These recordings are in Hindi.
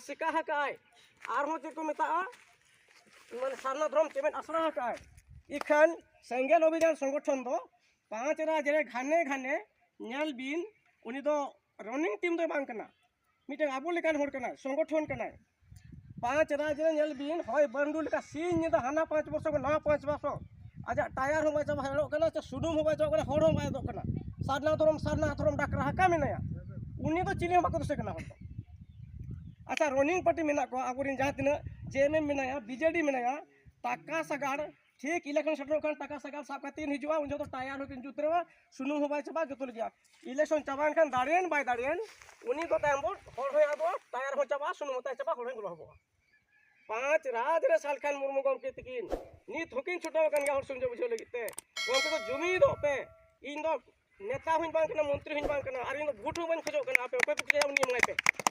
सिका हकाय आरहों चेक को मिता माने सारना धर्म चेमेन आसरा हकाय इखन सेंगेल अभियान संगठन दो 5 राज्य घाने घाने नेल बिन उनी दो रनिंग टीम दो बांग कना मिटे आबो लेकान होड़ कना संगठन कना 5 राज्य नेल बिन होय बंडुल का सीन नि द हाना 5 वर्ष को ना 5 वर्ष आजा टायर हो बाय हेलो कना से सुडुम हो बाय जो होड़ हो बाय दो कना सारना धर्म डाक रहा का मेनाया उनी दो चिले बाको से कना होड़ अच्छा रनिंग पार्टी मेना को आबोरिन जहां तिना जेएमएम मेनाया बीजेडी मेनाया टाका सगाड़ ठीक इलेक्शन सेटल खान टाका सगाड़ साब खातिर हिजुआ उन जो तो टायर हो किन जुतरेवा सुनु हो बाय चबा जतो लिया इलेक्शन चाबान खान दाड़ेन बाय दाड़ेन उनी तो टाइम बोट होड़ हो आदो टायर हो चबा सुनु मता चबा होड़ गुलो हो 5 राज रे साल खान मुर्मु गम के तकिन नी थोकिन छुटाव कन गा होड़ सुन जो बुझो लगिते गम के तो जुमी दो पे इन दो नेता हुइन बांग कना मंत्री हुइन बांग कना आर इन दो भूट हुइन खजो कना आपे कोई पुके उनी मंगाय पे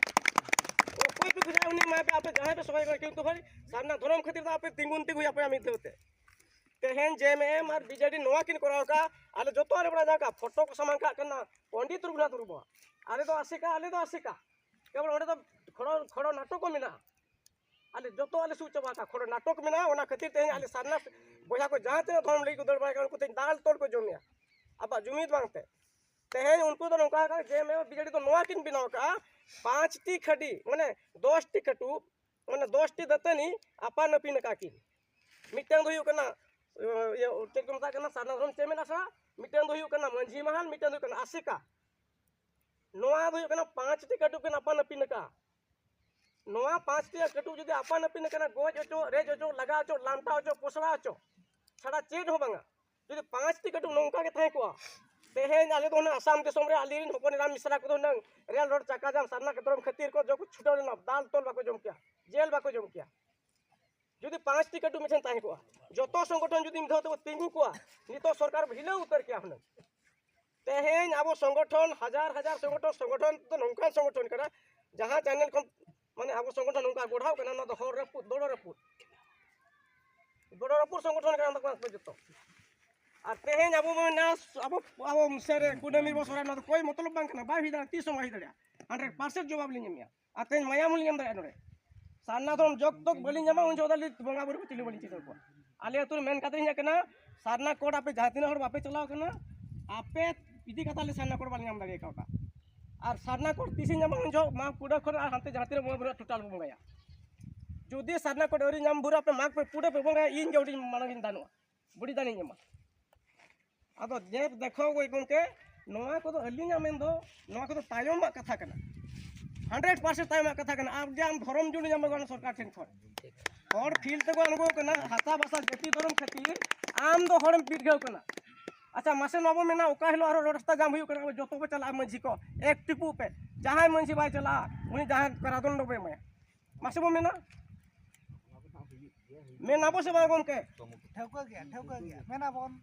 कोई भी गुजरा उन्हें मैं पे आप जहाँ पे सवाई कर क्योंकि भाई सामना धर्म खातिर तो आप तिंगुन तिगु आप आमित होते तेहन जेएमएम और बीजेडी नोआ किन कराओ का आले जो तो आले बड़ा जाका फोटो को समान का करना पंडित रघुनाथ रुबा आले तो आसिका केवल ओडे तो खड़ो नाटक को मिना आले जो तो आले सूचबा का खड़ो नाटक मिना ओना खातिर तेहन आले सारना बोया को जहाँ ते धर्म लई को दरबार का उनको तेन दाल तोड़ को जमिया अब जुमीद मांगते तेहन उनको तो नौका का जेएमएम बीजेडी तो नोआ किन बिनाओ का 5 टी खड़ी माने 10 टी कटु माने 10 टी दतनी आपा नपी नका की मिटंग हुई कना ये चेक मता कना सारना धर्म चेमेन आसा मिटंग हुई कना मंझी महाल मिटंग हुई कना आसिका नोआ हुई कना 5 टी कटु कना आपा नपी नका नोआ 5 टी कटु जदी आपा नपी नका गोज अचो रेज अचो लगा अचो लांटा अचो पोसरा अचो छड़ा चेड हो बांगा जदी 5 टी कटु नोंका के थाय को तेहेन आले तो आसाम दिसम रे आलिरिन होपन राम मिश्रा को नंग रेल रोड चक्का जाम सारना के तरम खतीर को जो कुछ छुटल ना दाल तोल बाको जम किया जेल बाको जम किया जदी 5 टिकट मिछन ताहि को जतो संगठन जदी मिधो तो तिंगु को नितो सरकार भिले उतर किया हन तेहेन आबो संगठन हजार संगठन तो नंका संगठन करा जहां चैनल को माने आबो संगठन नंका गोढ़ाव कना ना तो हर रपुत दोड़ो रपुत संगठन करा तो जतो और तेहेन अब अब सर कुडमी बसरा ना कोई मतलब बांग ना बा हिदा 30 समय हिदा 100% जवाब लिन मिया अतेन माया मूल्य हम दया सारना तो जग तक बलिन जमा उन जोदली बंगा बुरु चिली बलिन चितर को आले अतुर मेन काते हिया कना सारना कोड आपे जातिना हर बापे चलाव कना आपे इदी कथा ले सारना कोड बलिन हम दगे का और सारना कोड तीसिन जमा उन जो मा पुडा खर हाते जातिरे बंगा बुरु टोटल बंगाया जदी सारना कोड ओरि नाम बुरु आपे माग पे पुडा पे बंगा इन जोडी मानगिन दानो बुडी दानी जमा अब देखो कोई गमके नोआ को तो अलिंगा मेन दो नोआ को तो तायम कथा कना 100% तायम कथा कना अब जे हम धर्म जुड़ जम गन सरकार ठेन खर और फील ते को अनुभव कना हाता बासा जति धर्म खातिर आम दो हरम पीट गयो कना अच्छा मासे नबो मेना ओका हिलो आरो रास्ता जाम हुई कना जतो को चला मंझी को एक टिपू पे जहां मंझी बाय चला उनी जहां करादन डबे में मासे बो मेना मेना बो से बा गमके ठौका गया मेना बोन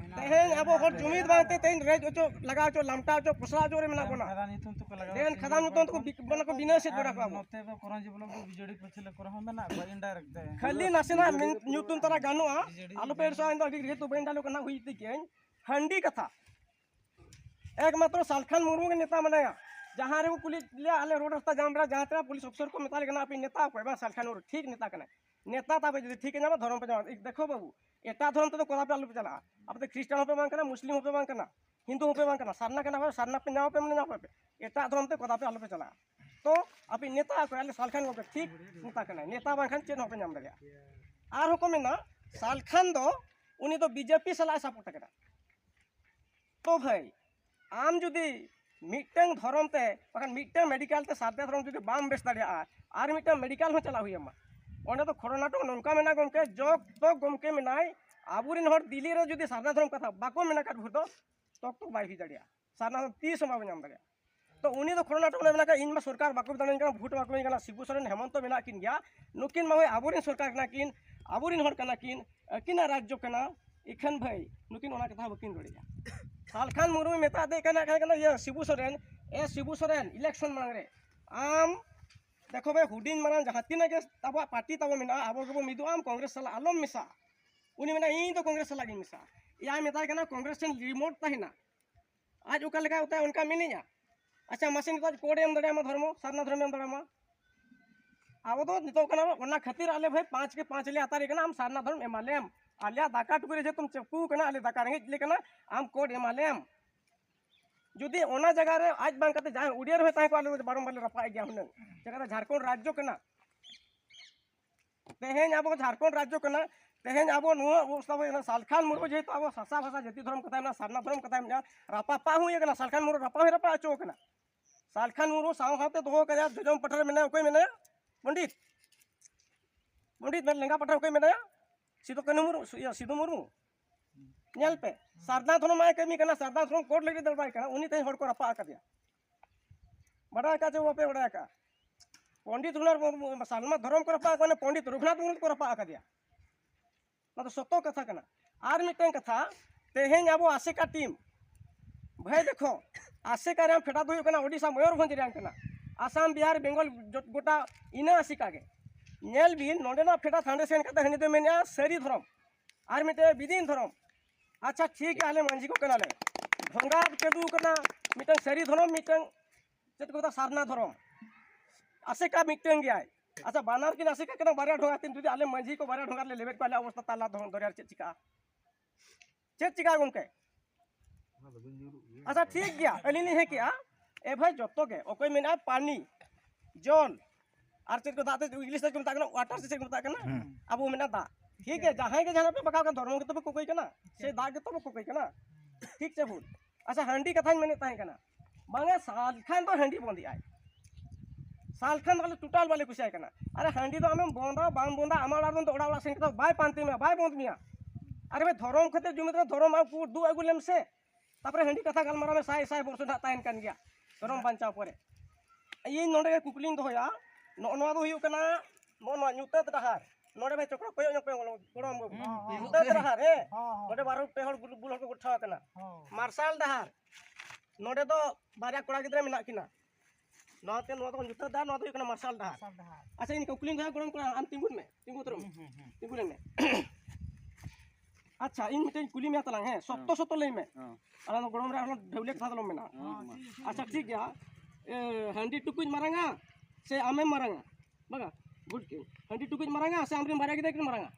तेहेन अब हर जुमीद बाते तेन रेज ओचो लगा चो लामटा चो पसरा जोरे मेना कोना खदानी तुम तो लगा देन खदान तो बना को बिना से बड़ा को नते बे करन जे बोलो बिजोड़ी पछले कर हम ना को इनडायरेक्ट दे खाली नासेना न्यूटन तरा गानो आलू पेड़ सो इंदो रे तो बेंडालो कना हुई ती के हंडी कथा एकमात्र सालखान मुर्मू के नेता मनाया जहां रे पुलिस ले आले रोड रास्ता जाम रहा जहां तेरा पुलिस अफसर को मिताले कना अपनी नेता को बा सालखान और ठीक नेता कना नेता ताबे जदी ठीक ना धर्म पे जा देखो बाबू एटा धर्म तो कोला पे आलू पे चला अब तो क्रिश्चियन पे मांग करना मुस्लिम पे मांग करना हिंदू पे मांग करना सारना करना सारना पे नाव पे मन नाव पे एटा धर्म तो कोला पे आलू पे चला तो अपनी नेता को आले सालखान को ठीक नेता करना नेता बांखान चेन पे नाम दरिया आर को मेना सालखान दो उनी तो बीजेपी सलाह सपोर्ट करना तो भाई आम जुदी मिटन धर्म ते बखान मिटन मेडिकल ते सारते धर्म जुदी बाम बेस दरिया आर मिटन मेडिकल हो चला हुई अम्मा ओने तो कोरोना तो नौका मेना गमके जग तो गमके मेनाय आबुरिन हर दिल्ली रे जुदी सारना धर्म कथा बाको मेना काट भूतो तो बाई दड़िया सारना 30 समय नाम दड़िया तो उनी तो कोरोना तो मेना का इन में सरकार बाको दान का भूट बाको मेना शिबू सोरेन हेमंत मेना किन गया नुकिन मावे आबुरिन सरकार ना किन आबुरिन हर कना किन किना राज्य कना इखन भाई नुकिन ओना कथा बकिन दड़िया सालखान मुर्मू मेता दे कना ये शिबू सोरेन इलेक्शन मांग रे आम देखो भाई हुडिन माना जहाँ तीन के तब पार्टी तब मेना अब को मिदु आम कांग्रेस साला आलम मिसा उनी मेना इन तो कांग्रेस साला मिसा या मेता कना कांग्रेस टेन रिमोट तहिना आज उका लगा होता है उनका मिनिया अच्छा मशीन तो कोड एम दड़े धर्म सारना धर्म एम दड़े अब तो नितो कना वना खातिर आले भाई 5 के 5 ले आता रे कना हम सारना धर्म एमालेम आलिया दाका टुकुरे जे तुम चपू कना आले दाका रेंगे ले कना हम कोड एमालेम जुदी ओना जगह रे आज बांग कते जाय उडियर होय ताय को आले बारम बाले रपाय गया हुन जगह झारखंड राज्य कना तेहेन अब झारखंड राज्य कना तेहेन अब नो सब सालखान मुरु जे तो अब सासा भाषा जाति धर्म कथा ना सारना धर्म कथा ना रापा पा हुए कना सालखान मुरु रपा अचो कना सालखान मुरु साव हाते दो कया जजम पठर में कोई में पंडित पंडित में लेंगा पठर कोई में सिदो कनु मुरु सिदो मुरु नेल पे सारना धर्म माय कमी कना सारना धर्म कोड लगी दल बाय कना उनी ते हड़ को रपा का दिया बड़ा का जो पे बड़ा का पंडित हुनर सालमा धर्म को रपा कने पंडित रघुनाथ मुर्मू को रपा का दिया मतलब सत्य कथा कना आर मिटन कथा तेहेन अब आसेका टीम भाई देखो आसेका रे फेटा दुय कना ओडिसा मयूरभंज रे कना आसाम बिहार बेंगल गोटा इना आसिका के नेल बिन नोडेना फेटा फाउंडेशन कता हनी तो मेना सरी धर्म आर मिटे बिदिन धर्म अच्छा ठीक है आले मांझी को कना ले भंगा केदू कना मिटन सरी धर्म मिटन चेत को सारना धर्म आसेका मिटन गया अच्छा बानर की आसेका कना बारिया ढोगा तीन जुदी आले मांझी को बारिया ढोगा ले लेबेट पाले अवस्था ताला दरिया चेत चिका गमके अच्छा ठीक गया अलिनी है क्या ए भाई जतो के ओकोय मेना पानी जल आर चेत को दाते इंग्लिश से मता कना वाटर से मता कना अब वो मेना दा ठीक है जहां के जहां पे बका का धर्म के तो कोई कना से दा के तो कोई कना ठीक से बोल अच्छा हंडी कथा मैंने ताहे कना बांगे सालखान तो हंडी बंदी आए सालखान वाले टोटल वाले कुछ आए कना अरे हंडी तो हमें बोंदा बाम बोंदा अमार आर तो ओड़ा ओड़ा से तो बाय पांती में बाय बोंद मिया अरे भाई धर्म खते जुमित धर्म आ को दु अगुलेम से तापर हंडी कथा गलमारा में साय साय वर्ष ना तायन कन गया धर्म बंचाव परे ये नोडे कुकलिंग दो होया नो दो हुयु कना नो नुतत डहार नोडे भाई चक्र कोयो न कोयो गोड़म नुतत डहार हे नोडे बारो पेहड़ बुल को उठा कना मार्शल डहार नोडे तो बारिया कोड़ा गिदरे मिना किना नोते नो तो नुतत डहार नो तो कना मार्शल डहार अच्छा इन कुकलिंग दो गोड़म कोड़ा आम तिंगुन में तिंगु तरम तिंगुन में अच्छा इन मिटे कुली में तलांग है सत्तो लई में अला तो गोड़म रे ढवले कथा दलो मेना अच्छा ठीक गया हंडी टुकुज मारांगा से आमे मारांगा बगा गुड के हंडी टुकुज मारांगा से आमरे मारा गिदे के मारांगा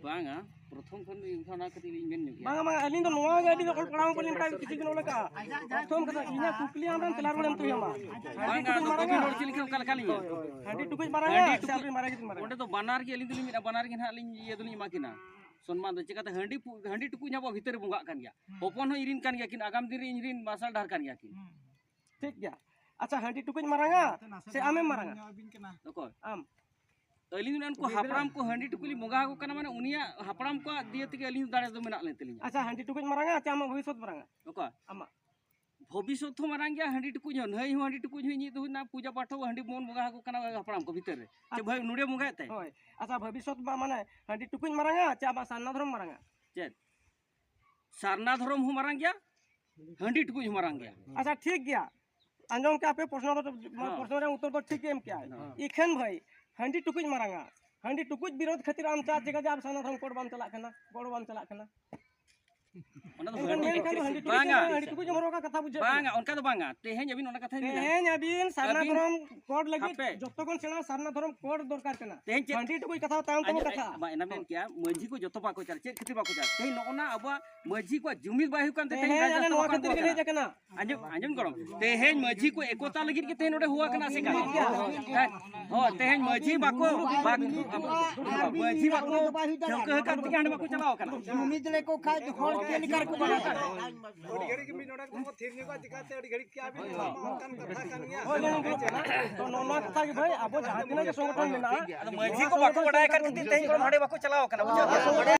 बांगा प्रथम खन इनखाना कति इंगन न्यू बांगा बांगा अलिन तो नोवा गाडी तो पड़ाव को लिमका किसी दिन ओलका प्रथम कथा इना कुकली आमरे तलार बड़म तो यमा बांगा मारांगा नोर चिल के कल काली हंडी टुकुज मारांगा से आमरे मारा गिदे मारांगा ओंडे तो बानार के अलिन दुली बानार के हालिन ये दुली माकिना सम्मान दो चिकाते हंडी टुकुज नाबो भीतर बुंगा कान गया होपन हो इरिन कान गया किन आगाम दिन इरिन मार्शल डार कान गया किन ठीक गया अच्छा हंडी टुकुज मारांगा से आमे मारांगा तो आम अलिन उनको हापराम को हंडी टुकुली मोगा को कना माने उनिया हापराम को दिए तके अलिन दाड़े दो मेना ले तलिन अच्छा हंडी टुकुज मारांगा से आम भविष्य मारांगा ओका आमा भविष्य तो मारांग गया हंडी टुकुज नई हो हंडी टुकुज हुई तो ना पूजा पाठ हो हंडी मोन मोगा को कना हापराम को भीतर रे जे भाई नुडे मोगा ते होय अच्छा भविष्य माने हंडी टुकुज मारांगा से आमा सान्ना धर्म मारांगा चेत सारना धर्म हो मारांग गया हंडी टुकुज मारांग गया अच्छा ठीक गया अंजों के आपे प्रश्न रे उत्तर तो ठीक है क्या है इखन भाई हंडी टुकुज मारांगा हंडी टुकुज विरोध खातिर आम चार जगह जाब साना धर्म कोड बाम चला खना गोड़ बाम चला खना ओना तो हंडी टुकुज मरो का कथा बुझे बांगा उनका तो बांगा तेहेन अबिन ओना कथा तेहेन अबिन सारना धर्म कोड लगी जत्तो कोन सेना सारना धर्म कोड दरकार कना हंडी टुकुज कथा ताम तो कथा बा एना मेन क्या मजी को जतो बाको चार चेक खातिर बाको चार तेहेन नोना अब मजी को जुमिद बाहु कान तेहेन तेहेन नो खातिर के जकना आंजम करो तेहेन मजी को एकोता लगी के तेहेन ओडे हुआ कना से का हो तेहेन मजी बाको मजी बाको जंक का के हंड बाको चलाओ कना जुमिद ले को खा होड़ के निकर को बना कर ओडी घड़ी के मी नोडा को थिरने को दिखाते ओडी घड़ी क्या भी कन कथा कनिया तो नोना कथा के भाई अब जहां दिन के संगठन में ना मजी को बाको बड़ाय कर तेहेन को हंडे बाको चलाओ कना